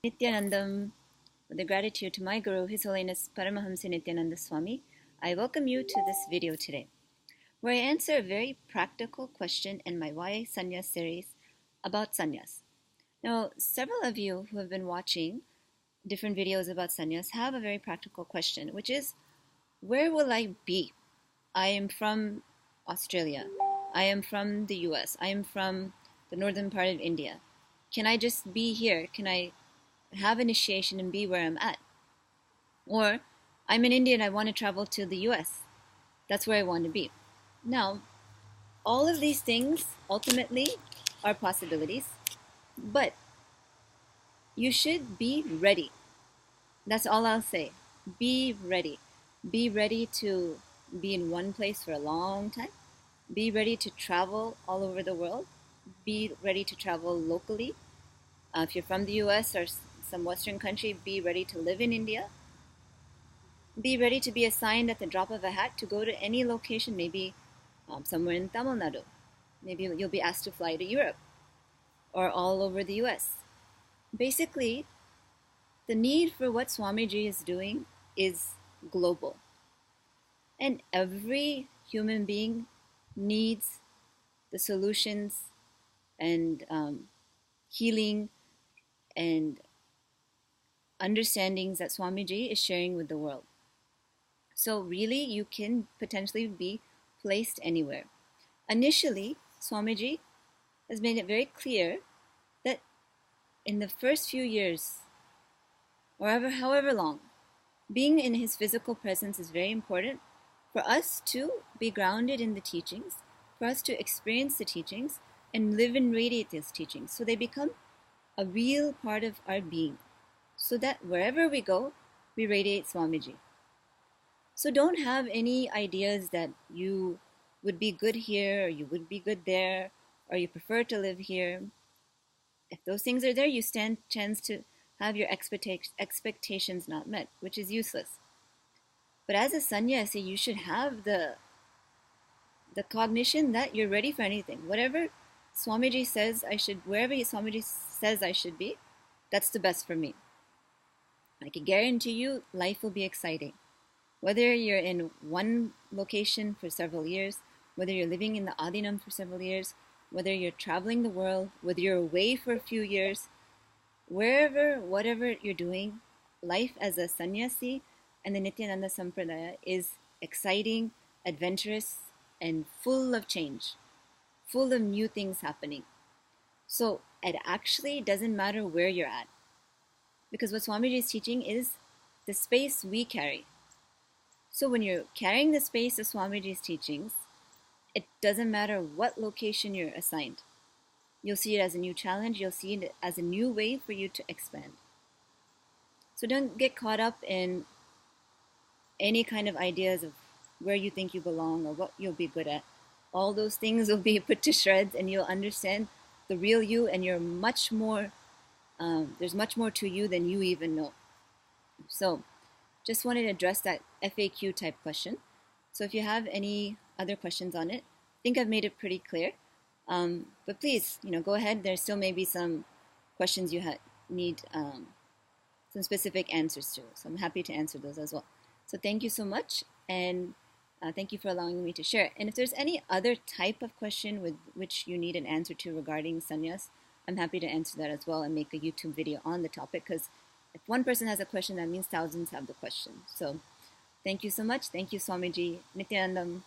Nithyanandam, with gratitude to my Guru, His Holiness Paramahamsa Nithyananda Swami, I welcome you to this video today, where I answer a very practical question in my Why Sanyas series about Sanyas. Now, several of you who have been watching different videos about Sanyas have a very practical question, which is, where will I be? I am from Australia. I am from the US. I am from the northern part of India. Can I just be here? Can I have initiation and be where I'm at? Or I'm in India and I want to travel to the US. That's where I want to be. Now, all of these things ultimately are possibilities, but you should be ready. That's all I'll say. Be ready. Be ready to be in one place for a long time. Be ready to travel all over the world. Be ready to travel locally. If you're from the US or some Western country, be ready to live in India. Be ready to be assigned at the drop of a hat to go to any location, maybe somewhere in Tamil Nadu. Maybe you'll be asked to fly to Europe or all over the US. Basically, the need for what Swamiji is doing is global. And every human being needs the solutions and healing and understandings that Swamiji is sharing with the world. So really, you can potentially be placed anywhere. Initially, Swamiji has made it very clear that in the first few years, or however long, being in his physical presence is very important for us to be grounded in the teachings, for us to experience the teachings and live and radiate these teachings so they become a real part of our being, so that wherever we go, we radiate Swamiji. So don't have any ideas that you would be good here or you would be good there or you prefer to live here. If those things are there, you stand chance to have your expectations not met, which is useless. But as a sannyasi, you should have the cognition that you're ready for anything. Whatever Swamiji says I should, wherever Swamiji says I should be, that's the best for me. I can guarantee you life will be exciting. Whether you're in one location for several years, whether you're living in the Adinam for several years, whether you're traveling the world, whether you're away for a few years, wherever, whatever you're doing, life as a sannyasi and the Nithyananda Sampradaya is exciting, adventurous, and full of change, full of new things happening. So it actually doesn't matter where you're at, because what Swamiji is teaching is the space we carry. So when you're carrying the space of Swamiji's teachings, it doesn't matter what location you're assigned. You'll see it as a new challenge. You'll see it as a new way for you to expand. So don't get caught up in any kind of ideas of where you think you belong or what you'll be good at. All those things will be put to shreds and you'll understand the real you, and you're much more, there's much more to you than you even know. So just wanted to address that FAQ type question. So if you have any other questions on it, I think I've made it pretty clear. But please, go ahead. There still may be some questions you need some specific answers to. So I'm happy to answer those as well. So thank you so much, and thank you for allowing me to share. And if there's any other type of question with which you need an answer to regarding sannyas, I'm happy to answer that as well and make a YouTube video on the topic, because if one person has a question, that means thousands have the question. So thank you so much. Thank you, Swamiji. Nithyanandam.